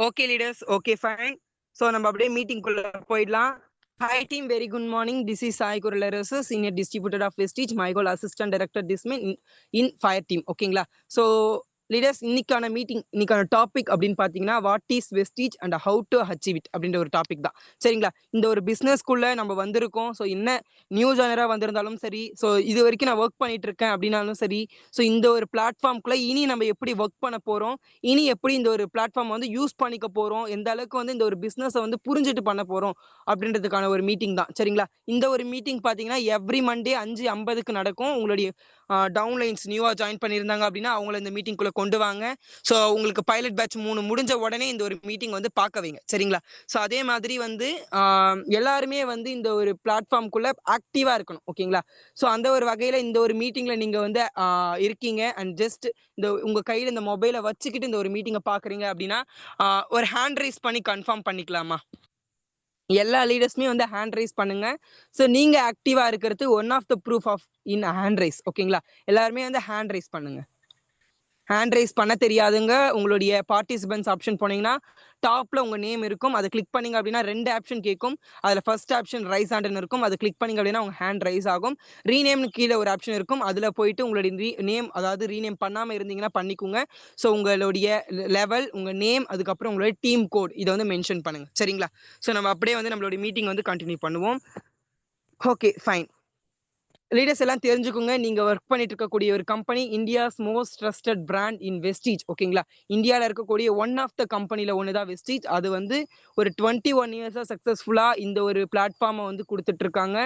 Okay, leaders. Okay, fine. So, நம்ம அப்படியே மீட்டிங்குள்ள போயிடலாம். Hi team, very good morning. This is Sai Kuralaresu, Senior Distributor of Vestige, my goal Assistant Director Dismin in Fire Team. ஓகேங்களா? So, leaders இன்னைக்கான topic அப்படின்னு பார்த்தீங்கன்னா what is Vestige and how to achieve it அப்படின்ற ஒரு topic தான். சரிங்களா? இந்த ஒரு பிஸ்னஸ்க்குள்ளே நம்ம வந்திருக்கோம். ஸோ என்ன நியூ ஜானராக வந்திருந்தாலும் சரி, ஸோ இது வரைக்கும் நான் ஒர்க் பண்ணிட்டு இருக்கேன் அப்படின்னாலும் சரி, ஸோ இந்த ஒரு பிளாட்ஃபார்ம்குள்ளே இனி நம்ம எப்படி ஒர்க் பண்ண போகிறோம், இனி எப்படி இந்த ஒரு பிளாட்ஃபார்ம் வந்து யூஸ் பண்ணிக்க போகிறோம், எந்த அளவுக்கு வந்து இந்த ஒரு பிஸ்னஸை வந்து புரிஞ்சுட்டு பண்ண போகிறோம் அப்படின்றதுக்கான ஒரு மீட்டிங் தான். சரிங்களா? இந்த ஒரு மீட்டிங் பார்த்தீங்கன்னா எவ்ரி மண்டே 5:50 நடக்கும். உங்களுடைய டவுன்லைன்ஸ் நியூவாக ஜாயின் பண்ணியிருந்தாங்க அப்படின்னா அவங்கள இந்த மீட்டிங்குள்ளே கொண்டு வாங்க. ஸோ உங்களுக்கு பைலட் பேட்ச் 3 முடிஞ்ச உடனே இந்த ஒரு மீட்டிங் வந்து பார்க்க வைங்க. சரிங்களா? ஸோ அதே மாதிரி வந்து எல்லாருமே வந்து இந்த ஒரு பிளாட்ஃபார்ம்குள்ளே ஆக்டிவாக இருக்கணும். ஓகேங்களா? ஸோ அந்த ஒரு வகையில் இந்த ஒரு மீட்டிங்கில் நீங்கள் வந்து இருக்கீங்க அண்ட் ஜஸ்ட் இந்த உங்கள் கையில் இந்த மொபைலை வச்சுக்கிட்டு இந்த ஒரு மீட்டிங்கை பார்க்குறீங்க அப்படின்னா ஒரு ஹேண்ட் ரைஸ் பண்ணி கன்ஃபார்ம் பண்ணிக்கலாமா? எல்லா லீடர்ஸுமே வந்து ஹேண்ட் ரைஸ் பண்ணுங்க. ஸோ நீங்க ஆக்டிவா இருக்கிறது one of the proof of in hand raise. ஓகேங்களா? எல்லாருமே வந்து ஹேண்ட் ரைஸ் பண்ணுங்க. ஹேண்ட் ரைஸ் பண்ண தெரியாதுங்க. உங்களுடைய பார்ட்டிசிபென்ட்ஸ் ஆப்ஷன் போனீங்கன்னா டாப்ல உங்க நேம் இருக்கும். அதை கிளிக் பண்ணீங்க அப்படின்னா 2 ஆப்ஷன் கேட்கும். அதில் ஃபர்ஸ்ட் ஆப்ஷன் ரைஸ் ஹேண்ட்னு இருக்கும். அதை கிளிக் பண்ணீங்க அப்படின்னா உங்க ஹேண்ட் ரைஸ் ஆகும். ரீநேம்னு கீழே ஒரு ஆப்ஷன் இருக்கும். அதில் போயிட்டு உங்களுடைய நேம், அதாவது ரீநேம் பண்ணாமல் இருந்தீங்கன்னா பண்ணிக்கோங்க. ஸோ உங்களுடைய லெவல், உங்க நேம், அதுக்கப்புறம் உங்களுடைய டீம் கோட் இதை வந்து மென்ஷன் பண்ணுங்க. சரிங்களா? ஸோ நம்ம அப்படியே வந்து நம்மளுடைய மீட்டிங் வந்து கண்டினியூ பண்ணுவோம். Okay, fine. லீடர்ஸ் எல்லாம் தெரிஞ்சுக்கோங்க. நீங்க ஒர்க் பண்ணிட்டு இருக்கக்கூடிய ஒரு company India's most trusted brand in Vestige. ஓகேங்களா? இந்தியாவில் இருக்கக்கூடிய ஒன் ஆஃப் த கம்பெனியில் ஒன்று தான் வெஸ்டீஜ். அது வந்து ஒரு 21 இயர்ஸாக சக்ஸஸ்ஃபுல்லாக இந்த ஒரு பிளாட்ஃபார்மை வந்து கொடுத்துட்டு இருக்காங்க.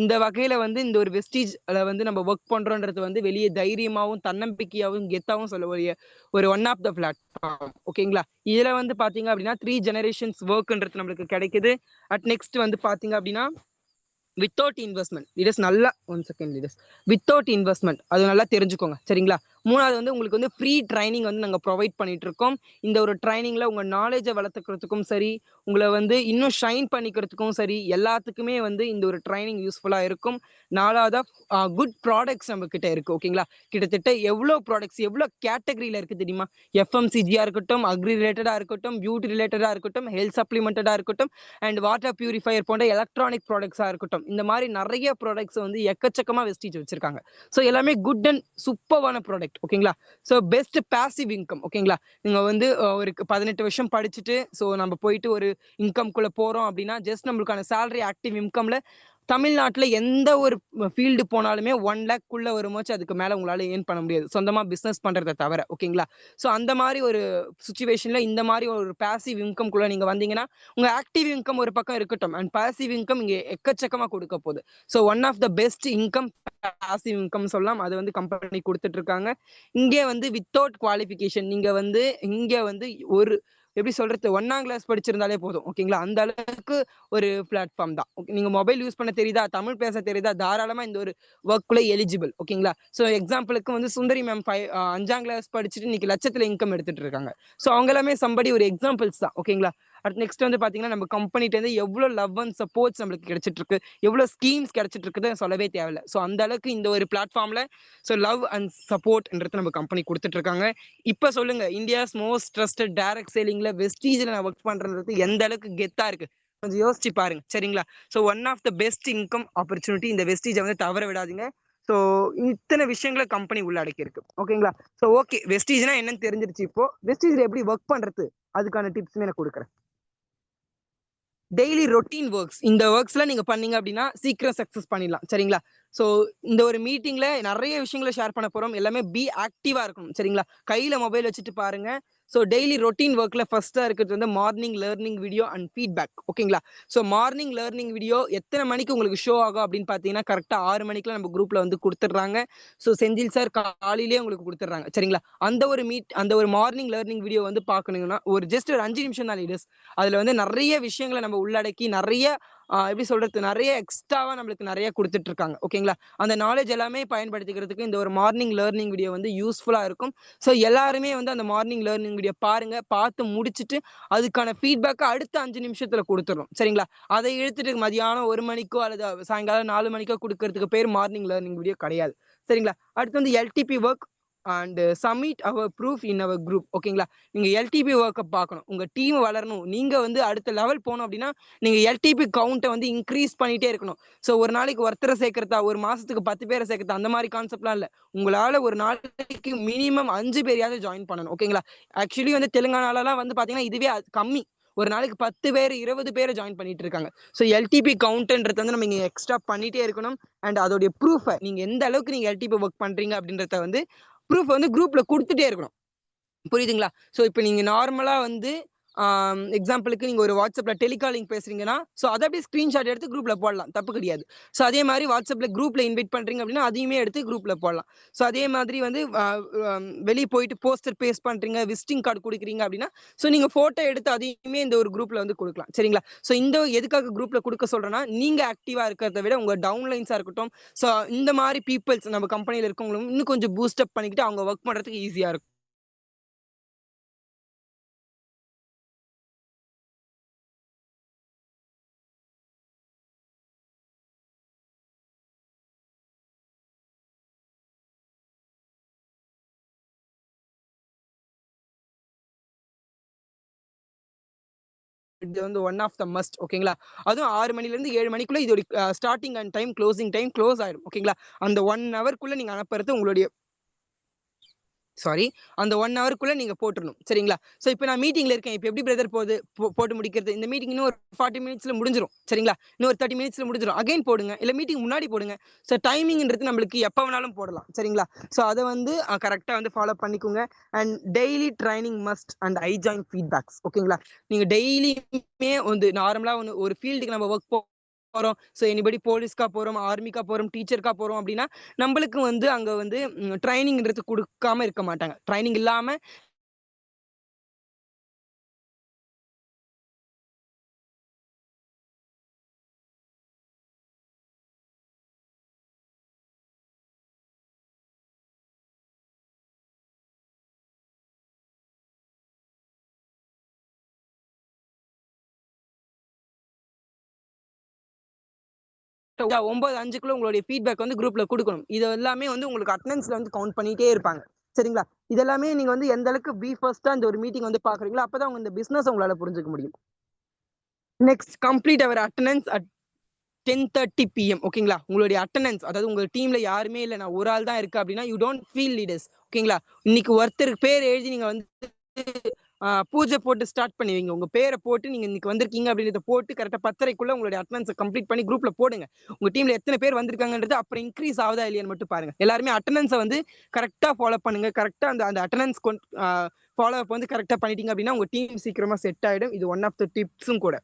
இந்த வகையில் வந்து இந்த ஒரு வெஸ்டீஜ்ல வந்து நம்ம ஒர்க் பண்ணுறோன்றது வந்து வெளியே தைரியமாகவும் தன்னம்பிக்கையாகவும் கெத்தாகவும் சொல்லக்கூடிய ஒரு ஒன் ஆஃப் த பிளாட்ஃபார்ம். ஓகேங்களா? இதில் வந்து பார்த்தீங்க அப்படின்னா 3 ஜெனரேஷன்ஸ் ஒர்க்ன்றது நம்மளுக்கு கிடைக்குது. நெக்ஸ்ட் வந்து பார்த்தீங்க அப்படின்னா வித்தவுட் இன்வெஸ்ட்மெண்ட் லீடர்ஸ், நல்லா 1 செகண்ட் லீடர்ஸ், வித்தவுட் இன்வெஸ்ட்மெண்ட் அது நல்லா தெரிஞ்சுக்கோங்க. சரிங்களா? மூணாவது வந்து உங்களுக்கு வந்து ஃப்ரீ ட்ரைனிங் வந்து நாங்கள் ப்ரொவைட் பண்ணிட்டு இருக்கோம். இந்த ஒரு ட்ரைனிங்கில் உங்கள் நாலேஜை வளர்த்துக்கிறதுக்கும் சரி, உங்களை வந்து இன்னும் ஷைன் பண்ணிக்கிறதுக்கும் சரி, எல்லாத்துக்குமே வந்து இந்த ஒரு ட்ரைனிங் யூஸ்ஃபுல்லாக இருக்கும். நாலாவதா குட் ப்ராடக்ட்ஸ் நம்ம கிட்ட இருக்கு. ஓகேங்களா? கிட்டத்தட்ட எவ்வளோ ப்ராடக்ட்ஸ் எவ்வளோ கேட்டகரியில் இருக்குது தெரியுமா? எஃப்எம்சிஜியாக இருக்கட்டும், அக்ரி ரிலேட்டடாக இருக்கட்டும், பியூட்டி ரிலேட்டடாக இருக்கட்டும், ஹெல்த் சப்ளிமெண்டடாக இருக்கட்டும், அண்ட் வாட்டர் பியூரிஃபையர் போன்ற எலக்ட்ரானிக் ப்ராடக்ட்ஸாக இருக்கட்டும், இந்த மாதிரி நிறைய ப்ராடக்ட்ஸ் வந்து எக்கச்சக்கமாக வெஸ்டீஜ் வச்சிருக்காங்க. ஸோ எல்லாமே குட் அண்ட் சூப்பர்வான ப்ராடக்ட். ஓகேங்களா? So best passive income. ஓகேங்களா? நீங்கள் வந்து ஒரு 18 வருஷம் படிச்சுட்டு ஸோ நம்ம போயிட்டு ஒரு இன்கம்குள்ளே போகிறோம் அப்படின்னா ஜஸ்ட் நம்மளுக்கான சேலரி ஆக்டிவ் இன்கமில் தமிழ்நாட்டில் எந்த ஒரு ஃபீல்டு போனாலுமே 1 லேக்குள்ளே வரும்போது அதுக்கு மேலே உங்களால் ஏர்ன் பண்ண முடியாது, சொந்தமாக பிஸ்னஸ் பண்ணுறதை தவிர. ஓகேங்களா? ஸோ அந்த மாதிரி ஒரு சுச்சுவேஷனில் இந்த மாதிரி ஒரு பாசிவ் இன்கம்குள்ளே நீங்கள் வந்தீங்கன்னா உங்கள் ஆக்டிவ் இன்கம் ஒரு பக்கம் இருக்கட்டும் அண்ட் பாசிவ் இன்கம் இங்கே எக்கச்சக்கமாக கொடுக்க போகுது. So one of the best income passive income சொல்லலாம். அது வந்து கம்பெனி கொடுத்துட்டு இருக்காங்க. இங்கே வந்து வித்தவுட் குவாலிஃபிகேஷன் நீங்கள் வந்து இங்கே வந்து ஒரு எப்படி சொல்றது 1ஆம் கிளாஸ் படிச்சிருந்தாலே போதும். ஓகேங்களா? அந்த அளவுக்கு ஒரு பிளாட்ஃபார்ம் தான். நீங்க மொபைல் யூஸ் பண்ண தெரியுதா, தமிழ் பேச தெரியுதா, தாராளமா இந்த ஒரு ஒர்க்குள்ள எலிஜிபிள். ஓகேங்களா? ஸோ எக்ஸாம்பிளுக்கு வந்து சுந்தரி மேம் 5ஆம் கிளாஸ் படிச்சுட்டு இன்னைக்கு லட்சத்துல இன்கம் எடுத்துட்டு இருக்காங்க. ஸோ அவங்க எல்லாமே சம்படி ஒரு எக்ஸாம்பிள்ஸ் தான். ஓகேங்களா? அடுத்து நெக்ஸ்ட் வந்து பாத்தீங்கன்னா நம்ம கம்பெனிட்ட இருந்து எவ்வளவு லவ் அண்ட் சப்போர்ட்ஸ் நம்மளுக்கு கிடைச்சிட்டு இருக்கு, எவ்வளவு ஸ்கீம்ஸ் கிடைச்சிட்டு இருக்குது சொல்லவே தேவையில்ல. ஸோ அந்த அளவுக்கு இந்த ஒரு பிளாட்ஃபார்ம்ல ஸோ லவ் அண்ட் சப்போர்ட்ன்றது நம்ம கம்பெனி கொடுத்துட்டு இருக்காங்க. இப்போ சொல்லுங்க, இந்தியாஸ் மோஸ்ட் ட்ரஸ்டட் டைரக்ட் சேலிங்ல வெஸ்டீஜ்ல நான் ஒர்க் பண்றது எந்த அளவுக்கு கெத்தா இருக்கு கொஞ்சம் யோசிச்சு பாருங்க. சரிங்களா? So one of the best income opportunity, இந்த வெஸ்டீஜை வந்து தவற விடாதீங்க. ஸோ இத்தனை விஷயங்களை கம்பெனி உள்ளடக்கி இருக்கு. ஓகேங்களா? ஸோ ஓகே, வெஸ்டீஜ்னா என்னன்னு தெரிஞ்சிருச்சு. இப்போ வெஸ்டீஜ்ல எப்படி ஒர்க் பண்றது அதுக்கான டிப்ஸுமே நான் கொடுக்குறேன். டெய்லி ரொட்டீன் ஒர்க்ஸ், இந்த ஒர்க்ஸ்லாம் நீங்க பண்ணீங்க அப்படின்னா சீக்கிரம் சக்சஸ் பண்ணிடலாம். சரிங்களா? ஸோ இந்த ஒரு மீட்டிங்ல நிறைய விஷயங்களை ஷேர் பண்ண போறோம். எல்லாமே பி ஆக்டிவா இருக்கணும். சரிங்களா? கையில மொபைல் வச்சுட்டு பாருங்க. ஸோ டெய்லி ரொட்டீன் ஒர்க்ல ஃபர்ஸ்டா இருக்கிறது வந்து morning learning video and feedback. ஓகேங்களா? ஸோ மார்னிங் லேர்னிங் வீடியோ எத்தனை மணிக்கு உங்களுக்கு ஷோ ஆகும் அப்படின்னு பார்த்தீங்கன்னா கரெக்டாக 6 மணிக்கெலாம் நம்ம குரூப்ல வந்து கொடுத்துட்றாங்க. ஸோ செந்தில் சார் காலையிலேயே உங்களுக்கு கொடுத்துட்றாங்க. சரிங்களா? அந்த ஒரு மார்னிங் லேர்னிங் வீடியோ வந்து பார்க்கணுங்கன்னா ஒரு ஜஸ்ட் ஒரு 5 நிமிஷம் தான் லீடர்ஸ். அதுல வந்து நிறைய விஷயங்களை நம்ம உள்ளடக்கி நிறைய எப்படி சொல்றது நிறைய எக்ஸ்ட்ராவா நம்மளுக்கு நிறைய கொடுத்துட்டு இருக்காங்க. ஓகேங்களா? அந்த நாலேஜ் எல்லாமே பயன்படுத்திக்கிறதுக்கு இந்த ஒரு மார்னிங் லேர்னிங் வீடியோ வந்து யூஸ்ஃபுல்லா இருக்கும். ஸோ எல்லாருமே வந்து அந்த மார்னிங் லேர்னிங் வீடியோ பாருங்க, பார்த்து முடிச்சுட்டு அதுக்கான ஃபீட்பேக்கை அடுத்த 5 நிமிஷத்துல கொடுத்துரும். சரிங்களா? அதை இழுத்துட்டு மதியானம் 1 மணிக்கோ அல்லது சாயங்காலம் 4 மணிக்கோ கொடுக்கறதுக்கு பேர் மார்னிங் லேர்னிங் வீடியோ கிடையாது. சரிங்களா? அடுத்து வந்து LDP work and submit our proof in our group. ஓகேங்களா? நீங்க எல்டிபி ஒர்க்க பார்க்கணும். உங்க டீம் வளரணும். நீங்க வந்து அடுத்த லெவல் போணும் அப்படின்னா, நீங்க எல்டிபி கவுண்ட்ட வந்து இன்கிரீஸ் பண்ணிட்டே இருக்கணும். ஸோ ஒரு நாளைக்கு ஒருத்தர சேர்க்கிறதா, ஒரு மாசத்துக்கு 10 பேர சேர்க்கிறதா, அந்த மாரி கான்செப்ட்லாம் இல்ல. உங்களால ஒரு நாளைக்கு மினிமம் 5 பேரையாவது ஜாயின் பண்ணணும். ஓகேங்களா? ஆக்சுவலி வந்து தெலுங்கானாலலாம் வந்து பார்த்தீங்கன்னா, இதுவே கம்மி. ஒரு நாளைக்கு 10 பேர், 20 பேர ஜாயின் பண்ணிட்டு இருக்காங்க. ஸோ எல்டிபி கவுண்ட்ன்றது வந்து நம்ம இங்க எக்ஸ்ட்ரா பண்ணிட்டே இருக்கணும். அண்ட் அதோடைய ப்ரூஃப நீங்க எந்த அளவுக்கு நீங்க எல்டிபி ஒர்க் பண்றீங்க அப்படின்றத வந்து ப்ரூஃப் வந்து குரூப்ல குடுத்துட்டே இருக்கணும். புரியுதுங்களா? ஸோ இப்ப நீங்க நார்மலா வந்து எக்ஸாம்பிளுக்கு நீங்க ஒரு WhatsAppல டெலிகாலிங் பேசுறீங்கன்னா, ஸோ அத அப்படியே ஸ்கிரீன்ஷாட் எடுத்து குரூப்ல போடலாம். தப்பு கிடையாது. ஸோ அதே மாரி WhatsAppல குரூப்ல இன்வைட் பண்றீங்க அப்படின்னா, அதையுமே எடுத்து குரூப்ல போடலாம். ஸோ அதே மாதிரி வந்து வெளிய போயிட்டு போஸ்டர் பேஸ்ட் பண்றீங்க, விசிட்டிங் கார்டு குடுக்குறீங்க அப்படின்னா, ஸோ நீங்க ஃபோட்டோ எடுத்து அதையுமே இந்த ஒரு குரூப்ல வந்து குடுக்கலாம். சரிங்களா? ஸோ இந்த எதுக்காக குரூப்ல குடுக்க சொல்றேன்னா, நீங்க ஆக்டிவா இருக்கிறத விட உங்க டவுன்லைன்ஸா இருக்கட்டும், ஸோ இந்த மாரி பீப்பிள்ஸ் நம்ம கம்பெனில இருக்கவங்களும் இன்னும் கொஞ்சம் பூஸ்ட் அப் பண்ணிக்கிட்டு அவங்க வொர்க் பண்றதுக்கு ஈஸியா இருக்கும். இது வந்து ஒன் ஆஃப் த மஸ்ட். ஓகேங்களா? அதுவும் 6 மணிலேருந்து 7 மணிக்குள்ள இதோட starting and time, closing time close ஆயிடும். ஓகேங்களா? அந்த 1 ஹவர்க்குள்ள நீங்க அனுப்புறது உங்களுடைய சாரி. அந்த 1 ஹவர்க்குள்ள நீங்க போட்டுறணும். சரிங்களா? ஸோ இப்ப நான் மீட்டிங்ல இருக்கேன். இப்ப எப்படி பிரதர் போது போட்டு முடிக்கிறது? இந்த மீட்டிங் இன்னும் ஒரு 40 மினிட்ஸ்ல முடிஞ்சிரும். சரிங்களா? இன்னும் ஒரு 30 மினிட்ஸ்ல முடிஞ்சிரும். அகைன் போடுங்க. இல்ல மீட்டிங் முன்னாடி போடுங்க. ஸோ டைமிங்ன்றது நம்மளுக்கு எப்ப வேணாலும் போடலாம். சரிங்களா? ஸோ அத வந்து கரெக்ட்டா வந்து ஃபாலோ பண்ணிக்கோங்க. And daily training must and I join feedbacks. ஓகேங்களா? நீங்க டெய்லியுமே வந்து நார்மலா வந்து ஒரு ஃபீல்டுக்கு நம்ம வொர்க் போறோம். ஸோ எனிபடி போலீஸ்க்கா போறோம், ஆர்மிக்கா போறோம், டீச்சர்க்கா போறோம் அப்படின்னா, நம்பளுக்கு வந்து அங்க வந்து ட்ரெய்னிங்ன்றது குடுக்காம இருக்க மாட்டாங்க. ட்ரெய்னிங் இல்லாம கரெக்ட்டா 9:05க்குள்ள உங்களுடைய ஃபீட்பேக் வந்து குரூப்ல குடுக்கணும். இது எல்லாமே வந்து உங்களுக்கு அட்டெண்டன்ஸ்ல வந்து கவுண்ட் பண்ணிட்டே இருப்பாங்க. சரிங்களா? இதெல்லாமே நீங்க வந்து எந்த அளவுக்கு ஃபர்ஸ்ட்டா இந்த ஒரு மீட்டிங் வந்து பார்க்குறீங்களோ, அப்பதான் உங்க இந்த பிசினஸ உங்களால புரிஞ்சுக்க முடியும். Next complete our attendance at 10:30 PM. ஓகேங்களா? உங்களுடைய அட்டெண்டன்ஸ் அதாவது உங்க டீம்ல யாருமே இல்ல. நான் ஒரு ஆள் தான் இருக்கேன் அப்படின்னா, யூ டோன்ட் ஃபீல் லீடர்ஸ். ஓகேங்களா? இன்னைக்கு ஒருத்தர் பேர் எழுதி நீங்க வந்து பூஜை போட்டு ஸ்டார்ட் பண்ணுவீங்க. உங்க பேர போட்டு நீங்க இன்னைக்கு வந்திருக்கீங்க அப்படின்றத போட்டு கரெக்ட்டா 10:30க்குள்ள உங்களுடைய அட்டெண்டன்ஸ கம்ப்ளீட் பண்ணி குரூப்ல போடுங்க. உங்க டீம்ல எத்தன பேர் வந்திருக்காங்கன்றது அப்புறம் இன்கிரீஸ் ஆகுதா இல்லையான்னு மட்டும் பாருங்க. எல்லாருமே அட்டெண்டன்ஸ வந்து கரெக்ட்டா ஃபாலோ பண்ணுங்க. கரெக்ட்டா அந்த அந்த அட்டெண்டன்ஸ் ஃபாலோ அப் வந்து கரெக்ட்டா பண்ணிட்டீங்க அப்படின்னா, உங்க டீம் சீக்கிரமா செட் ஆயிடும். இது ஒன் ஆஃப் த டிப்ஸும் கூட.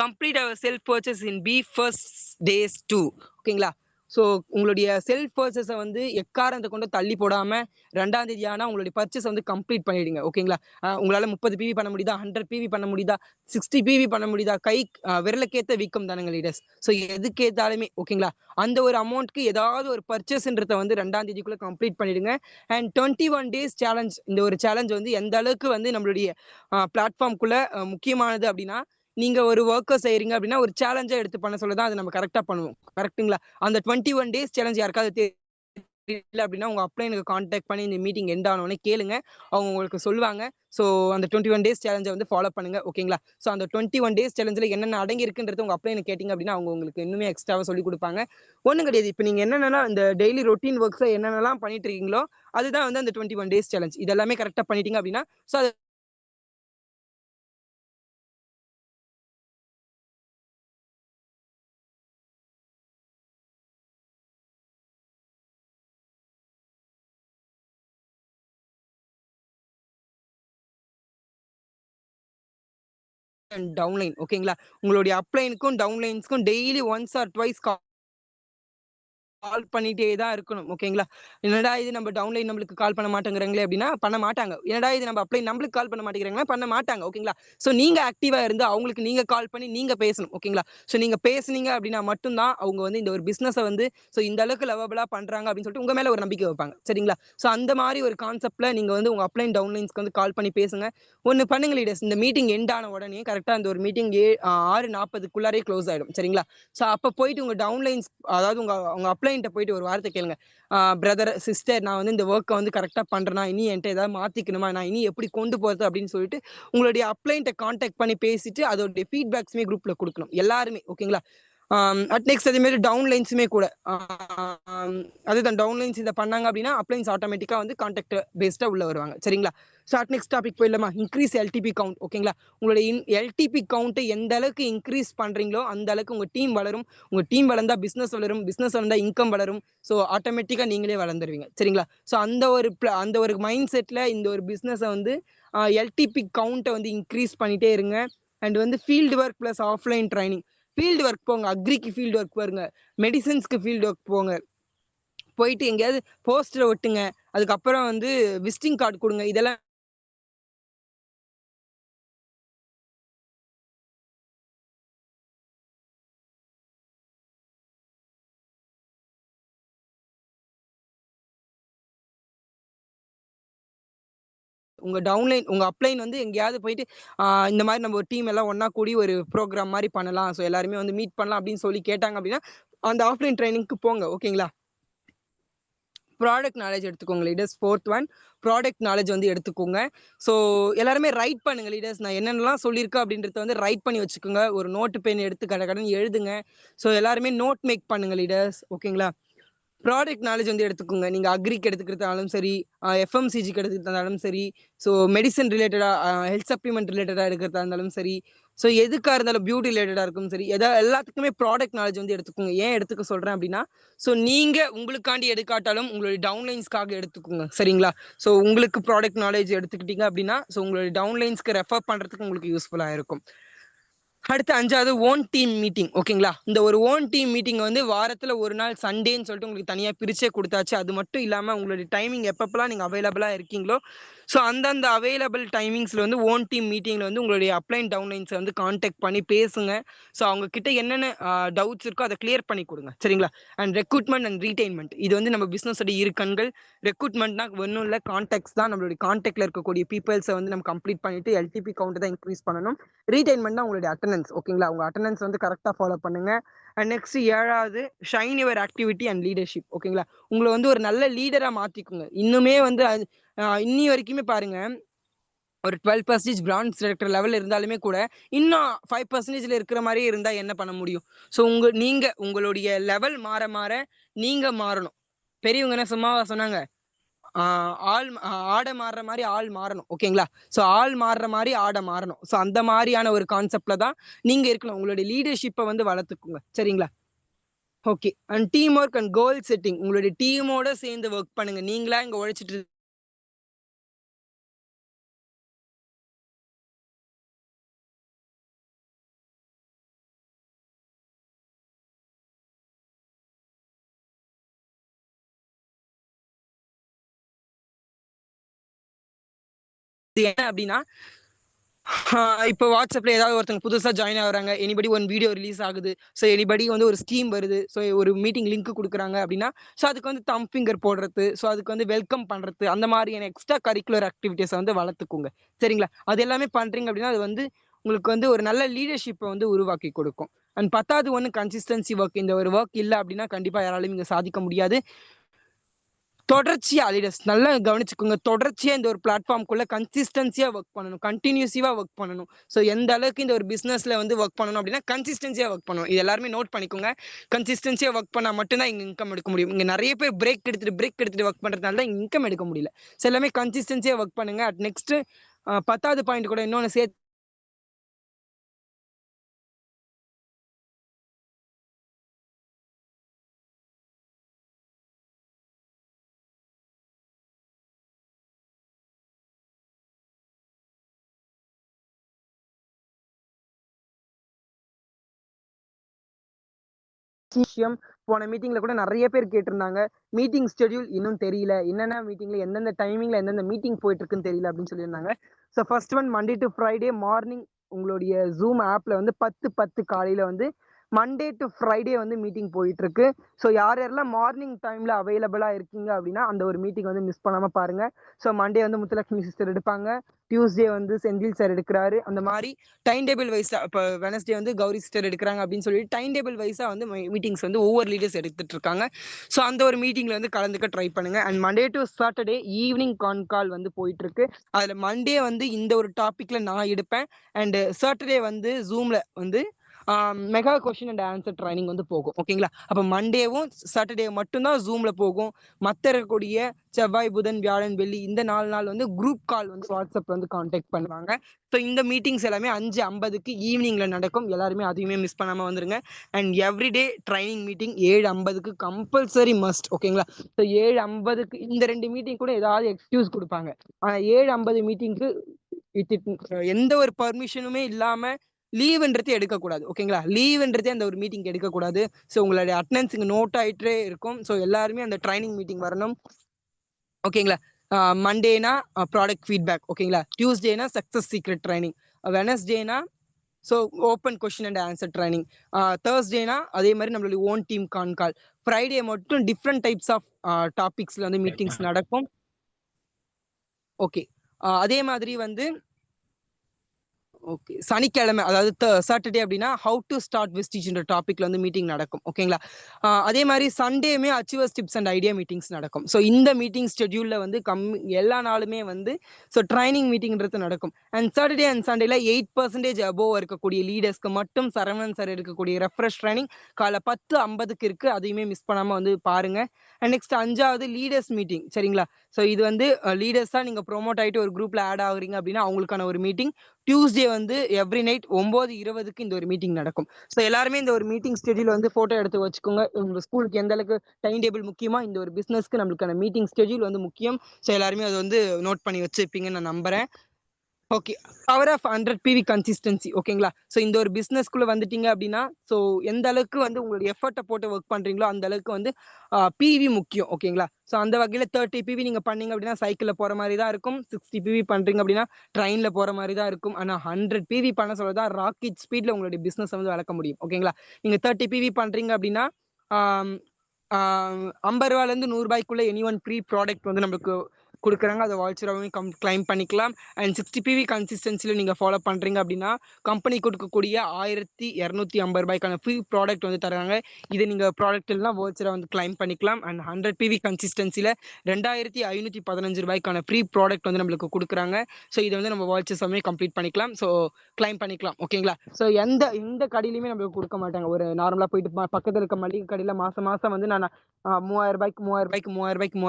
Complete our self purchase in first days two. ஓகேங்களா? ஸோ உங்களுடைய செல்ஃப் பர்ச்சேஸ வந்து எக்காரணத்த கொண்டும் தள்ளி போடாம 2ஆம் தேதி ஆனா உங்களுடைய பர்ச்சேஸ வந்து கம்ப்ளீட் பண்ணிடுங்க. ஓகேங்களா? உங்களால 30 பிவி பண்ண முடியுதா? 100 பிவி பண்ண முடியுதா? 60 பிவி பண்ண முடியுதா? கை விரலுக்கேத்த வீக்கம் தானங்க லீடர்ஸ். ஸோ எதுக்கேத்தாலுமே ஓகேங்களா? அந்த ஒரு அமௌண்ட்க்கு ஏதாவது ஒரு பர்ச்சேஸ்ன்றத வந்து 2ஆம் தேதிக்குள்ள கம்ப்ளீட் பண்ணிடுங்க. அண்ட் 21 டேஸ் சேலஞ்ச் இந்த ஒரு சேலஞ்ச் வந்து எந்த அளவுக்கு வந்து நம்மளுடைய பிளாட்ஃபார்ம்க்குள்ள முக்கியமானது அப்டின்னா, நீங்க ஒரு வொர்க்க செய்றீங்க அப்டின்னா, ஒரு சேலஞ்சா எடுத்து பண்ண சொல்ல தான் அத நம்ம கரெக்ட்டா பண்ணுவோம். கரெக்ட்டுங்களா? அந்த 21 டேஸ் சேலஞ்ச் யாருக்காவது தெரியல அப்டின்னா, உங்க அப்ளையனுக்கு கான்டாக்ட் பண்ணி இந்த மீட்டிங் எண்ட் ஆனோனே கேளுங்க. அவங்க உங்களுக்கு சொல்லுவாங்க. ஸோ அந்த 21 டேஸ் சேலஞ்ச வந்து ஃபாலோ பண்ணுங்க. ஓகேங்களா? ஸோ அந்த 21 டேஸ் சேலஞ்சுல என்னென்ன அடங்கி இருக்குன்றது உங்க அப்ளையன கேட்டீங்க அப்டின்னா, அவங்க உங்களுக்கு இன்னுமே எக்ஸ்ட்ராவா சொல்லிக் குடுப்பாங்க. ஒண்ணும் கிடையாது. இப்ப நீங்க என்னென்னலாம் இந்த டெய்லி ரொட்டீன் வொர்க்ஸ என்னென்னலாம் பண்ணிட்டு இருக்கீங்களோ, அதுதான் வந்து அந்த 21 டேஸ் சேலஞ்ச். இது எல்லாமே கரெக்ட்டா பண்ணிட்டீங்க அப்டின்னா, ஸோ அது டவுன்லைன் ஓகேங்களா? உங்களுடைய அப்ளைனுக்கும், டவுன்லைன்ஸ்க்கும் டெய்லி ஒன்ஸ் ஆர் ட்வைஸ் கால் பண்ணிட்டே தான் இருக்கணும். ஓகேங்களா? என்னடா இது நம்ம டவுன்லைன் நம்மளுக்கு கால் பண்ண மாட்டேங்கிறாங்களே அப்டின்னா, பண்ண மாட்டாங்க. என்னடா இது நம்ம அப்ளை நம்மளுக்கு கால் பண்ண மாட்டேங்கிறாங்கன்னா, பண்ண மாட்டாங்க. ஓகேங்களா? ஸோ நீங்க ஆக்டிவா இருந்து அவங்களுக்கு நீங்க கால் பண்ணி நீங்க பேசணும். ஓகேங்களா? ஸோ நீங்க பேசுனீங்க அப்டின்னா மட்டும் தான் அவங்க வந்து இந்த ஒரு பிசினஸ வந்து ஸோ இந்த அளவுக்கு லவபிளா பண்றாங்க அப்டின்னு சொல்லிட்டு உங்க மேல ஒரு நம்பிக்கை வைப்பாங்க. சரிங்களா? ஸோ அந்த மாரி ஒரு கான்செப்ட்ல நீங்க வந்து உங்க அப்ளைன் டவுன்லைன்ஸ்க்கு வந்து கால் பண்ணி பேசுங்க. ஒண்ணு பண்ணுங்க லீடர்ஸ். இந்த மீட்டிங் எண்ட் ஆன உடனே கரெக்ட்டா அந்த ஒரு மீட்டிங் 6:40க்குள்ளாரே குளோஸ் ஆயிடும். சரிங்களா? ஸோ அப்ப போயிட்டு உங்க டவுன்லைன்ஸ் அதாவது உங்க உங்க அப்ளைன் அப்ளைன்ட்ட போயிட்டு ஒரு வார்த்தை கேளுங்க. பிரதர், சிஸ்டர், நான் வந்து இந்த ஒர்க்கை வந்து கரெக்டாக பண்ணுறேனா, இனி என்கிட்ட ஏதாவது மாற்றிக்கணுமா, நான் இனி எப்படி கொண்டு போகிறது அப்படின்னு சொல்லிட்டு உங்களுடைய அப்ளைன்ட்ட காண்டாக்ட் பண்ணி பேசிட்டு அதோடைய ஃபீட்பேக்ஸுமே குரூப்பில் கொடுக்கணும் எல்லாருமே. ஓகேங்களா? அட் நெக்ஸ்ட் அதே மாதிரி டவுன்லைன்ஸுமே கூட அதுதான் டவுன்லைன்ஸ் இதை பண்ணாங்க அப்படின்னா அப்ளைன்ஸ் ஆட்டோமேட்டிக்காக வந்து கான்டாக்ட் பேஸ்டாக உள்ள வருவாங்க. சரிங்களா? ஸோ அட் நெக்ஸ்ட் டாபிக் போயிடலாமா? Increase LDP count. ஓகேங்களா? உங்களுடைய எல்டிபி கவுண்ட்டை எந்த அளவுக்கு இன்க்ரீஸ் பண்ணுறீங்களோ அந்த அளவுக்கு உங்கள் டீம் வளரும். உங்கள் டீம் வளர்ந்தா பிஸ்னஸ் வளரும், பிஸ்னஸ் வளர்ந்தா இன்கம் வளரும். ஸோ ஆட்டோமேட்டிக்காக நீங்களே வளர்ந்துருவீங்க. சரிங்களா? ஸோ அந்த ஒரு மைண்ட் செட்டில் இந்த ஒரு பிஸ்னஸை வந்து எல்டிபி கவுண்ட்டை வந்து இன்க்ரீஸ் பண்ணிகிட்டே இருங்க. அண்ட் வந்து field work plus offline training. Field work போங்க, அக்ரிக்கு ஃபீல்டு ஒர்க் பாருங்க, மெடிசன்ஸ்க்கு ஃபீல்டு ஒர்க் போங்க, போயிட்டு எங்கேயாவது போஸ்டரை ஒட்டுங்க, அதுக்கப்புறம் வந்து விசிட்டிங் கார்டு கொடுங்க. இதெல்லாம் உங்க டவுன்லைன் உங்க அப்ளைன் வந்து எங்கேயாவது போயிட்டு இந்த மாதிரி நம்ம ஒரு டீம் எல்லாம் ஒண்ணா கூடி ஒரு ப்ரோக்ராம் மாதிரி பண்ணலாம், ஸோ எல்லாருமே வந்து மீட் பண்ணலாம் அப்படின்னு சொல்லி கேட்டாங்க அப்படின்னா அந்த ஆஃப்லைன் ட்ரைனிங்க்கு போங்க. ஓகேங்களா? ப்ராடக்ட் நாலேஜ் எடுத்துக்கோங்க leaders. Fourth one, product knowledge வந்து எடுத்துக்கோங்க. ஸோ எல்லாருமே ரைட் பண்ணுங்க லீடர்ஸ். நான் என்னென்னலாம் சொல்லியிருக்கேன் அப்படின்றத வந்து ரைட் பண்ணி வச்சுக்கோங்க. ஒரு நோட்டு பென் எடுத்து கடகடன்னு எழுதுங்க. ஸோ எல்லாருமே நோட் மேக் பண்ணுங்க லீடர்ஸ். ஓகேங்களா? ப்ராடக்ட் நாலேஜ் வந்து எடுத்துக்கோங்க. நீங்க அக்ரிக்கு எடுத்துக்கிறதாலும் சரி, எஃப்எம்சிஜிக்கு எடுத்துக்கிறதாலும் சரி, ஸோ மெடிசன் ரிலேட்டடா, ஹெல்த் சப்ளிமெண்ட் ரிலேட்டடா எடுக்கிறதா இருந்தாலும் சரி, ஸோ எதுக்கா இருந்தாலும் பியூட்டி ரிலேட்டடா இருக்கும் சரி, எல்லாத்துக்குமே ப்ராடக்ட் நாலேஜ் வந்து எடுத்துக்கோங்க. ஏன் எடுத்துக்க சொல்றேன் அப்படின்னா, ஸோ நீங்க உங்களுக்காண்டி எடுக்காட்டாலும் உங்களுடைய டவுன்லைன்ஸ்க்காக எடுத்துக்கோங்க. சரிங்களா? ஸோ உங்களுக்கு ப்ராடக்ட் நாலேஜ் எடுத்துக்கிட்டீங்க அப்படின்னா, ஸோ உங்களுடைய டவுன்லைன்ஸ்க்கு ரெஃபர் பண்றதுக்கு உங்களுக்கு யூஸ்ஃபுல்லா இருக்கும். அடுத்து 5வது ஓன் டீம் மீட்டிங். ஓகேங்களா? இந்த ஒரு ஓன் டீம் மீட்டிங் வந்து வாரத்துல ஒரு நாள் சண்டேன்னு சொல்லிட்டு உங்களுக்கு தனியா பிரிச்சே குடுத்தாச்சு. அது மட்டும் இல்லாம உங்களுடைய டைமிங் எப்பப்பலாம் நீங்க அவைலபிளா இருக்கீங்களோ, ஸோ அந்தந்த அவைலபிள் டைமிங்ஸ்ல வந்து ஓன் டீம் மீட்டிங்ல வந்து உங்களுடைய அப்ளைன் டவுன்லைன்ஸ வந்து கான்டாக்ட் பண்ணி பேசுங்க. ஸோ அவங்க கிட்ட என்னென்ன டவுட்ஸ் இருக்கோ அத கிளியர் பண்ணி குடுங்க. சரிங்களா? And recruitment and retainment. இது வந்து நம்ம பிசினஸோட இரு கண்கள். ரெக்ரூட்மெண்ட்னா ஒண்ணும் இல்ல, கான்டாக்ட்ஸ் தான். நம்மளுடைய கான்டாக்ட்ல இருக்கக்கூடிய பீப்பிள்ஸ வந்து நம்ம கம்ப்ளீட் பண்ணிட்டு எல்டிபி கவுண்ட் தான் இன்க்ரீஸ் பண்ணணும். ரீடைன்மெண்ட்னா உங்களுடைய அட்டெண்டன்ஸ். ஓகேங்களா? உங்க அட்டெண்டன்ஸ் வந்து கரெக்டா ஃபாலோ பண்ணுங்க. அண்ட் நெக்ஸ்ட் 7வது shine your activity and leadership. ஓகேங்களா? உங்கள வந்து ஒரு நல்ல லீடரா மாத்திக்குங்க. இன்னுமே வந்து இன்னி வரைக்குமே பாருங்க, ஒரு 12% பிரான்ஸ் டைரக்டர் லெவல்ல இருந்தாலுமே கூட, இன்னும் 5%ல இருக்கிற மாரியே இருந்தா என்ன பண்ண முடியும்? ஸோ நீங்க உங்களுடைய லெவல் மாற மாற நீங்க மாறணும். பெரியவங்க என்ன சும்மாவா சொன்னாங்க? ஆ ஆடை மாறுற மாரி ஆள் மாறணும். ஓகேங்களா? ஸோ ஆள் மாறுற மாரி ஆடை மாறணும். ஸோ அந்த மாரியான ஒரு கான்செப்ட்ல தான் நீங்க இருக்கணும். உங்களுடைய லீடர்ஷிப்ப வந்து வளர்த்துக்குங்க. சரிங்களா? Okay. And team work and goal setting. உங்களுடைய டீமோட சேர்ந்து வொர்க் பண்ணுங்க. நீங்களா இங்க உழைச்சிட்டு என்ன அப்டின்னா, இப்போ வாட்ஸ்அப்ல ஏதாவது ஒருத்தங்க புதுசா ஜாயின் ஆகுறாங்க. எனிபடி ஒன் வீடியோ ரிலீஸ் ஆகுது. ஸோ எனிபடி வந்து ஒரு ஸ்கீம் வருது. ஸோ ஒரு மீட்டிங் லிங்க் குடுக்குறாங்க அப்டின்னா, ஸோ அதுக்கு வந்து தம்ப் ஃபிங்கர் போடுறது, ஸோ அதுக்கு வந்து வெல்கம் பண்றது, அந்த மாரியான எக்ஸ்ட்ரா கரிக்குலர் ஆக்டிவிட்டீஸ வந்து வளர்த்துக்குங்க. சரிங்களா? அது எல்லாமே பண்றீங்க அப்டின்னா, அது வந்து உங்களுக்கு வந்து ஒரு நல்ல லீடர்ஷிப்ப வந்து உருவாக்கி கொடுக்கும். அண்ட் 10வது ஒண்ணு கன்சிஸ்டன்சி ஒர்க். இந்த ஒரு ஒர்க் இல்ல அப்டின்னா, கண்டிப்பா யாராலயும் இங்க சாதிக்க முடியாது. தொடர்ச்சியா லீடர்ஸ் நல்லா கவனிச்சுக்கோங்க. தொடர்ச்சியா இந்த ஒரு பிளாட்ஃபார்ம்குள்ள கன்சிஸ்டன்சியா ஒர்க் பண்ணணும். கன்டினியூசிவா ஒர்க் பண்ணணும். ஸோ எந்த அளவுக்கு இந்த ஒரு பிசினஸ்ல வந்து ஒர்க் பண்ணணும் அப்படின்னா, கன்சிஸ்டன்சியா ஒர்க் பண்ணணும். இது எல்லாருமே நோட் பண்ணிக்கோங்க. கன்சிஸ்டன்சியா ஒர்க் பண்ணா மட்டும் தான் இங்க இன்கம் எடுக்க முடியும். இங்க நெறைய பேர் பிரேக் எடுத்துட்டு ஒர்க் பண்றதுனால தான் இன்கம் எடுக்க முடியல. ஸோ எல்லாமே கன்சிஸ்டன்சியா ஒர்க் பண்ணுங்க. நெக்ஸ்ட் 10வது பாயிண்ட் கூட இன்னொன்னு சேர்த்து விஷயம் போன மீட்டிங்ல கூட நெறைய பேர் கேட்டிருந்தாங்க. மீட்டிங் ஷெட்யூல் இன்னும் தெரியல. என்னென்ன மீட்டிங்ல எந்தெந்த டைமிங்ல எந்தெந்த மீட்டிங் போயிட்டு இருக்குன்னு தெரியல அப்படின்னு சொல்லியிருந்தாங்க. So first one Monday to Friday morning உங்களுடைய Zoom ஆப்ல வந்து 10:10 காலையில வந்து மண்டே டு ஃப்ரைடே வந்து மீட்டிங் போயிட்டு இருக்கு. ஸோ யார் யாரெல்லாம் மார்னிங் டைம்ல அவைலபிளா இருக்கீங்க அப்படின்னா அந்த ஒரு மீட்டிங் வந்து மிஸ் பண்ணாம பாருங்க. ஸோ மண்டே வந்து முத்துலட்சுமி சிஸ்டர் எடுப்பாங்க, டியூஸ்டே வந்து செந்தில் சார் எடுக்கிறாரு. அந்த மாதிரி டைம் டேபிள் வைஸா இப்போ வெனஸ்டே வந்து கௌரி சிஸ்டர் எடுக்கிறாங்க அப்படின்னு சொல்லிட்டு டைம் டேபிள் வைஸா வந்து மீட்டிங்ஸ் வந்து ஒவ்வொரு லீடர்ஸ் எடுத்துட்டு இருக்காங்க. ஸோ அந்த ஒரு மீட்டிங்ல வந்து கலந்துக்க ட்ரை பண்ணுங்க. And Monday to Saturday evening call வந்து போயிட்டு இருக்கு. அதுல மண்டே வந்து இந்த ஒரு டாபிக்ல நான் எடுப்பேன். அண்ட் சாட்டர்டே வந்து ஜூம்ல வந்து mega question and answer training வந்து போகும். ஓகேங்களா? அப்போ மண்டேவும் சாட்டர்டே மட்டும்தான் ஜூம்ல போகும். மற்ற இருக்கக்கூடிய செவ்வாய், புதன், வியாழன், வெள்ளி இந்த 4 நாள் வந்து குரூப் கால் வந்து வாட்ஸ்அப் வந்து கான்டாக்ட் பண்ணுவாங்க. ஸோ இந்த மீட்டிங்ஸ் எல்லாமே 5:50க்கு ஈவினிங்ல நடக்கும். எல்லாருமே அதையுமே மிஸ் பண்ணாம வந்துருங்க. அண்ட் எவ்ரிடே ட்ரைனிங் மீட்டிங் 7:50க்கு கம்பல்சரி மஸ்ட். ஓகேங்களா? ஸோ 7:50க்கு இந்த 2 மீட்டிங் கூட ஏதாவது எக்ஸ்கியூஸ் கொடுப்பாங்க. ஆனா 7:50 மீட்டிங்க்கு எந்த ஒரு பர்மிஷனுமே இல்லாம லீவ்ன்றது எடுக்கக்கூடாது. ஓகேங்களா? லீவ்ன்றதே அந்த ஒரு மீட்டிங் எடுக்கக்கூடாது. ஸோ உங்களுடைய அட்டெண்டன்ஸ் இங்கே நோட் ஆயிட்டே இருக்கும். ஸோ எல்லாருமே அந்த ட்ரைனிங் மீட்டிங் வரணும். ஓகேங்களா? மண்டேனா ப்ராடக்ட் ஃபீட்பேக். ஓகேங்களா? டியூஸ்டேனா சக்ஸஸ் சீக்ரெட் ட்ரைனிங். வெனஸ்டேனா so open question and answer training. தேர்ஸ்டேனா அதே மாதிரி நம்மளுடைய ஓன் டீம் கால். ஃப்ரைடே மட்டும் டிஃப்ரெண்ட் டைப்ஸ் ஆஃப் டாபிக்ஸ்ல வந்து மீட்டிங்ஸ் நடக்கும். ஓகே. அதே மாதிரி வந்து ஓகே சனிக்கிழமை அதாவது சாட்டர்டே அப்படின்னா ஹவு டு ஸ்டார்ட் வெஸ்டிஜ்ன்ற டாபிக்ல வந்து மீட்டிங் நடக்கும். ஓகேங்களா? அதே மாதிரி சண்டேமே achievers tips and idea meetings நடக்கும். ஸோ இந்த மீட்டிங் ஸ்கெடியூல்ல வந்து எல்லா நாளுமே வந்து ஸோ ட்ரைனிங் மீட்டிங்ன்றது நடக்கும். அண்ட் சாட்டர்டே அண்ட் சண்டேல 8% அபோவ் இருக்கக்கூடிய லீடர்ஸ்க்கு மட்டும் சரவணன் சார் இருக்கக்கூடிய ரெஃப்ரெஷ் ட்ரைனிங் காலை 10:50க்கு இருக்கு. அதையுமே மிஸ் பண்ணாம வந்து பாருங்க. அண்ட் நெக்ஸ்ட் 5வது லீடர்ஸ் மீட்டிங். சரிங்களா? ஸோ இது வந்து லீடர்ஸா நீங்க ப்ரோமோட் ஆயிட்டு ஒரு குரூப்ல ஆட் ஆகுறீங்க அப்படின்னா அவங்களுக்கான ஒரு மீட்டிங். டியூஸ்டே வந்து எவ்ரி நைட் 9:20க்கு இந்த ஒரு மீட்டிங் நடக்கும். ஸோ எல்லாருமே இந்த ஒரு மீட்டிங் ஸ்கெடியூல் வந்து போட்டோ எடுத்து வச்சுக்கோங்க. உங்க ஸ்கூலுக்கு எந்த அளவுக்கு டைம் டேபிள் முக்கியமா இந்த ஒரு பிசினஸ்க்கு நம்மளுக்கான மீட்டிங் ஸ்கெடியூல் வந்து முக்கியம். ஸோ எல்லாருமே அதை வந்து நோட் பண்ணி வச்சிருப்பீங்கன்னு நான் நம்புறேன். Okay. Power of 100 PV consistency. ஓகேங்களா? ஸோ இந்த ஒரு பிஸ்னஸ்க்குள்ள வந்துட்டீங்க அப்படின்னா ஸோ எந்த அளவுக்கு வந்து உங்களுடைய எஃபர்ட்டை போட்டு ஒர்க் பண்றீங்களோ அந்த அளவுக்கு வந்து பிவி முக்கியம். ஓகேங்களா? ஸோ அந்த வகையில் 30 PV நீங்க பண்ணீங்க அப்படின்னா சைக்கிளில் போற மாதிரி தான் இருக்கும். 60 PV பண்றீங்க அப்படின்னா ட்ரெயின்ல போற மாதிரி தான் இருக்கும். ஆனால் 100 PV பண்ண சொல்லதான் ராக்கெட் ஸ்பீட்ல உங்களுடைய பிஸ்னஸ் வந்து வளர்க்க முடியும். ஓகேங்களா? நீங்க 30 PV பண்றீங்க அப்படின்னா 50 ரூபாயிலேருந்து 100 ரூபாய்க்குள்ள எனி ஒன் ஃப்ரீ ப்ராடக்ட் வந்து நம்மளுக்கு கொடுக்குறாங்க. அதை வால்ச்சராகவும் கிளைம் பண்ணிக்கலாம். அண்ட் 60 PV கன்சிஸ்டன்சியில் நீங்கள் ஃபாலோ பண்ணுறீங்க அப்படின்னா கம்பெனி கொடுக்கக்கூடிய 1250 ரூபாய்க்கான ஃப்ரீ ப்ராடக்ட் வந்து தராங்க. இதை நீங்கள் ப்ராடக்ட் எல்லாம் வால்ச்சராக வந்து கிளைம் பண்ணிக்கலாம். அண்ட் 100 PV கன்சிஸ்டன்சியில் 2515 ரூபாய்க்கான ஃப்ரீ ப்ராடக்ட் வந்து நம்மளுக்கு கொடுக்குறாங்க. ஸோ இதை வந்து நம்ம வால்ச்சர்ஸாமே கம்ப்ளீட் பண்ணிக்கலாம். ஸோ கிளைம் பண்ணிக்கலாம். ஓகேங்களா? ஸோ எந்த கடையிலுமே நம்மளுக்கு கொடுக்க மாட்டாங்க. ஒரு நார்மலாக போயிட்டு பக்கத்தில் இருக்க மளிகை கடையில் மாதம் வந்து நான் 3000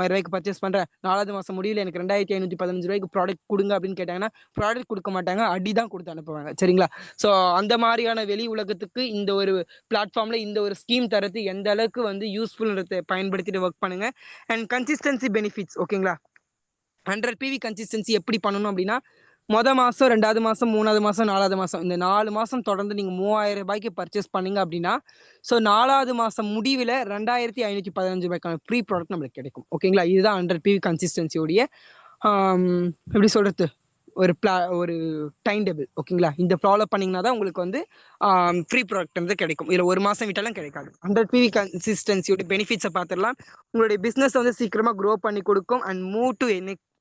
ரூபாய்க்கு பர்ச்சேஸ் பண்ணுறேன். 4வது மாதம் முடியல எனக்கு 2515 ரூபாய்க்கு ப்ராடக்ட் கொடுங்க அப்படின்னு கேட்டாங்கன்னா ப்ராடக்ட் கொடுக்க மாட்டாங்க. அடி தான் கொடுத்து அனுப்புவாங்க. சரிங்களா? ஸோ அந்த மாதிரியான வெளி உலகத்துக்கு இந்த ஒரு பிளாட்ஃபார்ம்ல இந்த ஒரு ஸ்கீம் தரது எந்த அளவுக்கு வந்து யூஸ்ஃபுல்ன்றதை பயன்படுத்திட்டு ஒர்க் பண்ணுங்க. And consistency benefits. ஓகேங்களா? 100 PV கன்சிஸ்டன்சி எப்படி பண்ணணும் அப்படின்னா மாதம் 2வது மாதம் 3வது மாதம் 4வது மாதம் இந்த 4 மாதம் தொடர்ந்து நீங்கள் 3000 ரூபாய்க்கு பர்ச்சேஸ் பண்ணீங்க அப்படின்னா ஸோ 4வது மாதம் முடிவில் 2515 ரூபாய்க்கான ஃப்ரீ ப்ராடக்ட் நம்மளுக்கு கிடைக்கும். ஓகேங்களா? இதுதான் 100 PV கன்சிஸ்டன்சியோடைய எப்படி சொல்கிறது ஒரு டைம் டேபிள். ஓகேங்களா? இந்த ஃபாலோ பண்ணிங்கன்னா தான் உங்களுக்கு வந்து ஃப்ரீ ப்ராடக்ட் வந்து கிடைக்கும். இதில் ஒரு மாதம் விட்டாலும் கிடைக்காது. 100 PV கன்சிஸ்டன்சியோட பெனிஃபிட்ஸை பார்த்துடலாம். உங்களுடைய பிஸ்னஸ் வந்து சீக்கிரமாக க்ரோ பண்ணி கொடுக்கும். And move to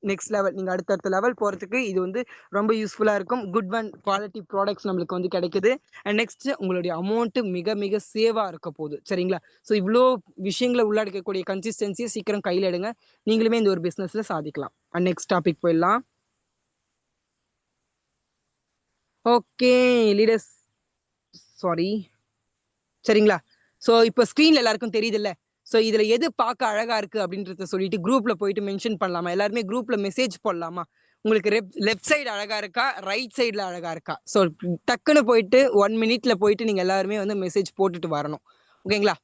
next level. நீங்கள் அடுத்தடுத்த லெவல் போகிறதுக்கு இது வந்து ரொம்ப யூஸ்ஃபுல்லாக இருக்கும். குட் ஒன் குவாலிட்டி ப்ராடக்ட்ஸ் நம்மளுக்கு வந்து கிடைக்குது. அண்ட் நெக்ஸ்ட் உங்களுடைய அமௌண்ட்டு மிக மிக சேவாக இருக்க போகுது. சரிங்களா? ஸோ இவ்வளோ விஷயங்களை உள்ளடக்கக்கூடிய கன்சிஸ்டன்சியை சீக்கிரம் கையில் எடுங்க. நீங்களுமே இந்த ஒரு பிஸ்னஸில் சாதிக்கலாம். அண்ட் நெக்ஸ்ட் டாபிக் போயிடலாம். Okay leaders sorry. சரிங்களா? ஸோ இப்போ ஸ்க்ரீனில் எல்லாருக்கும் தெரியுதுல்ல? ஸோ இதில் எது பார்க்க அழகாக இருக்குது அப்படின்றத சொல்லிட்டு குரூப்பில் போயிட்டு மென்ஷன் பண்ணலாமா? எல்லாருமே குரூப்பில் மெசேஜ் போடலாமா? உங்களுக்கு லெஃப்ட் சைடு அழகாக இருக்கா, ரைட் சைடில் அழகாக இருக்கா? ஸோ டக்குன்னு போயிட்டு 1 மினிட்ல போயிட்டு நீங்கள் எல்லாருமே வந்து மெசேஜ் போட்டுட்டு வரணும். ஓகேங்களா?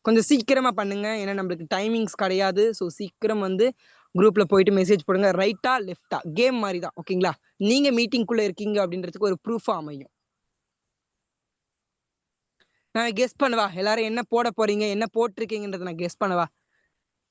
கொஞ்சம் சீக்கிரமாக பண்ணுங்க. ஏன்னா நம்மளுக்கு டைமிங்ஸ் கிடையாது. ஸோ சீக்கிரம் வந்து குரூப்பில் போயிட்டு மெசேஜ் போடுங்க. ரைட்டா லெஃப்டா கேம் மாதிரி தான். ஓகேங்களா? நீங்கள் மீட்டிங்குள்ளே இருக்கீங்க அப்படின்றதுக்கு ஒரு ப்ரூஃபாக அமையும். நான் கெஸ் பண்ணவா? எல்லாரும் என்ன போட போறீங்க, என்ன போட்டிருக்கீங்கன்றத நான் கெஸ் பண்ணவா?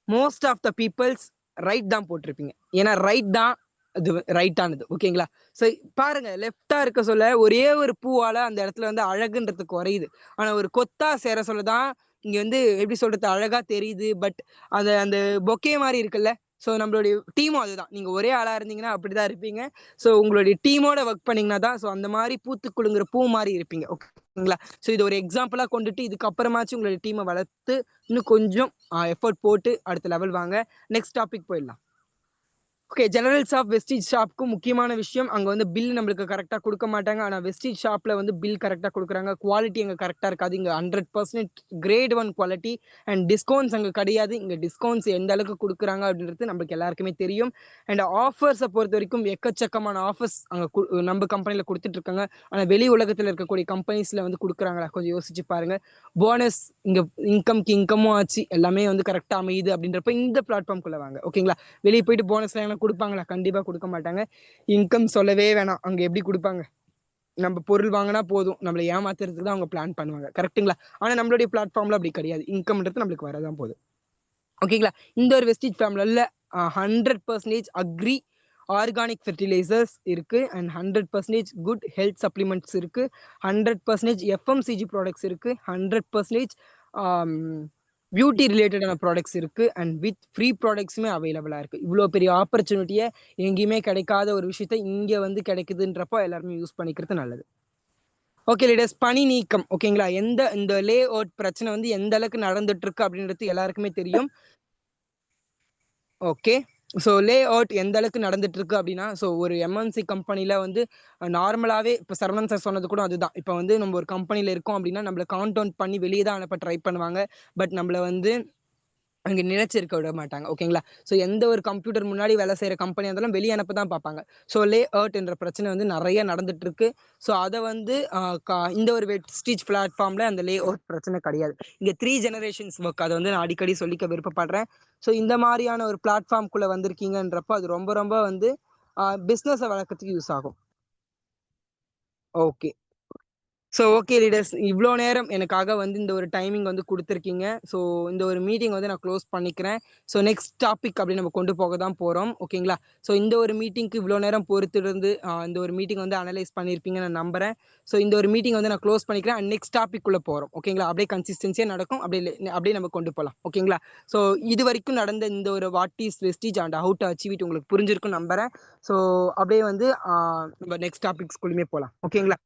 Most of the peoples right தான் போட்டிருப்பீங்க. ஏன்னா ரைட் தான் அது ரைட்டானது. ஓகேங்களா? ஸோ பாருங்க லெஃப்ட்டா இருக்க சொல்ல ஒரே ஒரு பூவால அந்த இடத்துல வந்து அழகுன்றது குறையுது. ஆனா ஒரு கொத்தா சேர சொல்ல தான் இங்க வந்து எப்படி சொல்றது? அழகா தெரியுது. பட் அந்த அந்த பொக்கே மாரி இருக்குல்ல. ஸோ நம்மளுடைய டீமும் அதுதான். நீங்க ஒரே ஆளா இருந்தீங்கன்னா அப்படிதான் இருப்பீங்க. ஸோ உங்களுடைய டீமோட ஒர்க் பண்ணீங்கன்னா தான் ஸோ அந்த மாரி பூத்து குலுங்குற பூ மாரி இருப்பீங்க. ஓகேங்களா? ஸோ இது ஒரு எக்ஸாம்பிளா கொண்டுட்டு இதுக்கப்புறமாச்சும் உங்களுடைய டீம வளர்த்து இன்னும் கொஞ்சம் எஃபோர்ட் போட்டு அடுத்த லெவல் வாங்க. நெக்ஸ்ட் டாபிக் போயிடலாம். ஓகே. ஜெனரல்ஸ் ஆஃப் வெஸ்டீஜ் ஷாப்க்கு முக்கியமான விஷயம், அங்க வந்து பில் நம்மளுக்கு கரெக்ட்டா குடுக்க மாட்டாங்க. ஆனா வெஸ்டீஜ் ஷாப்ல வந்து பில் கரெக்ட்டா குடுக்குறாங்க. குவாலிட்டி அங்க கரெக்ட்டா இருக்காது. இங்க 100% கிரேட் 1 குவாலிட்டி அண்ட் டிஸ்கவுண்ட்ஸ் அங்க கிடையாது. இங்க டிஸ்கவுண்ட்ஸ் எந்த அளவுக்கு குடுக்குறாங்க அப்படின்றது நம்மளுக்கு எல்லாருக்குமே தெரியும். அண்ட் ஆஃபர்ஸ பொறுத்தவரைக்கும் எக்கச்சக்கமான ஆஃபர்ஸ் அங்க நம்ம கம்பெனில குடுத்துட்டு இருக்காங்க. ஆனா வெளி உலகத்துல இருக்கக்கூடிய கம்பெனிஸ்ல வந்து குடுக்குறாங்களா? கொஞ்சம் யோசிச்சு பாருங்க. போனஸ் இங்க இன்கம்க்கு இன்கமும் ஆச்சு. எல்லாமே வந்து கரெக்ட்டா அமையுது அப்படின்றப்ப இந்த பிளாட்ஃபார்ம்குள்ள வாங்க. ஓகேங்களா? வெளிய போயிட்டு போனஸ்லாம் எல்லாம் குடுப்பாங்களா? கண்டிப்பா குடுக்க மாட்டாங்க. இன்கம் சொல்லவே வேணாம். அங்க எப்படி குடுப்பாங்க? நம்ம பொருள் வாங்குனா போதும். நம்மள ஏமாத்துறதுக்கு தான் அவங்க பிளான் பண்ணுவாங்க. கரெக்ட்டுங்களா? ஆனா நம்மளுடைய பிளாட்ஃபார்ம்ல அப்படி கிடையாது. இன்கம்ன்றது நம்மளுக்கு வரதான் போகுது. ஓகேங்களா? இந்த ஒரு வெஸ்டீஜ் ஃபார்முலால 100% அக்ரி ஆர்கானிக் ஃபெர்டிலைசர்ஸ் இருக்கு. அண்ட் 100% குட் ஹெல்த் சப்ளிமெண்ட்ஸ் இருக்கு. 100% எஃப்எம்சிஜி ப்ராடக்ட்ஸ் இருக்கு. 100% ஆம் பியூட்டி ரிலேட்டடான ப்ராடக்ட்ஸ் இருக்கு. அண்ட் வித் ஃப்ரீ ப்ராடக்ட்ஸுமே அவைலபிளா இருக்கு. இவ்ளோ பெரிய ஆப்பர்ச்சுனிட்டிய எங்கேயுமே கிடைக்காத ஒரு விஷயத்த இங்க வந்து கிடைக்குதுன்றப்போ எல்லாருமே யூஸ் பண்ணிக்கிறது நல்லது. ஓகே லீடர்ஸ், பணி நீக்கம். ஓகேங்களா? இந்த லே அவுட் பிரச்சனை வந்து எந்த அளவுக்கு நடந்துட்டு இருக்கு அப்படின்றது எல்லாருக்குமே தெரியும். ஓகே. ஸோ லே அவுட் எந்த அளவுக்கு நடந்துட்டு இருக்கு அப்படின்னா, ஸோ ஒரு எம்என்சி கம்பெனில வந்து நார்மலாவே இப்ப சரவணன் சார் சொன்னது கூட அதுதான். இப்ப வந்து நம்ம ஒரு கம்பெனில இருக்கோம் அப்படின்னா, நம்மள கவுண்ட் டவுன் பண்ணி வெளிய தான் அனுப்ப ட்ரை பண்ணுவாங்க. பட் நம்மள வந்து அங்க நிலைச்சிருக்க விட மாட்டாங்க. ஓகேங்களா? ஸோ எந்த ஒரு கம்ப்யூட்டர் முன்னாடி வேலை செய்ற கம்பெனியா இருந்தாலும் வெளிய அனுப்ப தான் பார்ப்பாங்க. ஸோ லே அவுட் என்ற பிரச்சனை வந்து நெறைய நடந்துட்டு இருக்கு. ஸோ அத வந்து இந்த ஒரு வெஸ்டீஜ் பிளாட்ஃபார்ம்ல அந்த லே அவுட் பிரச்சனை கிடையாது. இங்க 3 ஜெனரேஷன்ஸ் ஒர்க் அத வந்து நான் அடிக்கடி சொல்லிக்க விருப்பப்படுறேன். ஸோ இந்த மாரியான ஒரு பிளாட்ஃபார்ம்குள்ள வந்திருக்கீங்கன்றப்போ அது ரொம்ப ரொம்ப வந்து பிசினஸ வளர்க்கறதுக்கு யூஸ் ஆகும். ஓகே. ஸோ ஓகே லீடர்ஸ், இவ்ளோ நேரம் எனக்காக வந்து இந்த ஒரு டைமிங் வந்து குடுத்துருக்கீங்க. ஸோ இந்த ஒரு மீட்டிங் வந்து நான் க்ளோஸ் பண்ணிக்கிறேன். ஸோ நெக்ஸ்ட் டாபிக் அப்படி நம்ம கொண்டு போக தான் போறோம். ஓகேங்களா? ஸோ இந்த ஒரு மீட்டிங்க்கு இவ்ளோ நேரம் பொறுத்திருந்து இந்த ஒரு மீட்டிங் வந்து அனலைஸ் பண்ணியிருப்பீங்கன்னு நான் நம்புறேன். ஸோ இந்த ஒரு மீட்டிங் வந்து நான் க்ளோஸ் பண்ணிக்கிறேன். அண்ட் நெக்ஸ்ட் டாபிக் குள்ள போறோம். ஓகேங்களா? அப்படியே கன்சிஸ்டன்சியா நடக்கும். அப்படியே நம்ம கொண்டு போலாம். ஓகேங்களா? ஸோ இதுவரைக்கும் நடந்த இந்த ஒரு what is Vestige and how to achieve it உங்களுக்கு புரிஞ்சிருக்கும்னு நம்புறேன். ஸோ அப்படியே வந்து நம்ம நெக்ஸ்ட் டாபிக்ஸ்குள்ளயுமே போலாம். ஓகேங்களா?